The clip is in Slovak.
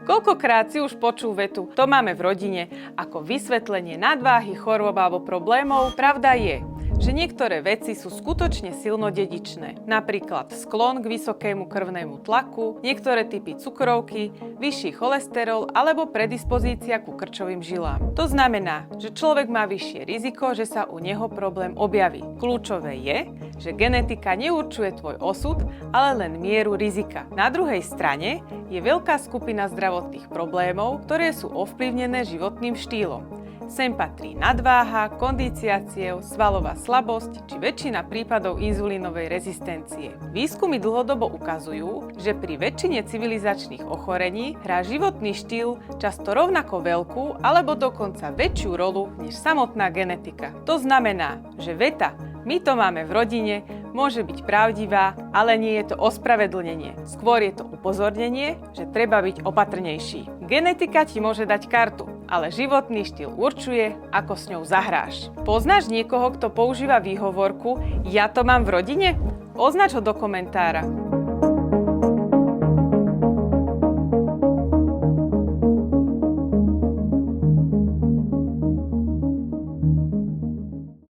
Koľkokrát si už počul vetu, to máme v rodine, ako vysvetlenie nadváhy, chorôb alebo problémov? Pravda je, že niektoré veci sú skutočne silno dedičné. Napríklad sklon k vysokému krvnému tlaku, niektoré typy cukrovky, vyšší cholesterol alebo predispozícia ku krčovým žilám. To znamená, že človek má vyššie riziko, že sa u neho problém objaví. Kľúčové je, že genetika neurčuje tvoj osud, ale len mieru rizika. Na druhej strane je veľká skupina zdravotných problémov, ktoré sú ovplyvnené životným štýlom. Sem patrí nadváha, kondícia ciev, svalová slabosť či väčšina prípadov inzulínovej rezistencie. Výskumy dlhodobo ukazujú, že pri väčšine civilizačných ochorení hrá životný štýl často rovnako veľkú alebo dokonca väčšiu rolu než samotná genetika. To znamená, že veta "my to máme v rodine" môže byť pravdivá, ale nie je to ospravedlnenie. Skôr je to upozornenie, že treba byť opatrnejší. Genetika ti môže dať kartu, ale životný štýl určuje, ako s ňou zahráš. Poznáš niekoho, kto používa výhovorku "ja to mám v rodine"? Označ ho do komentára.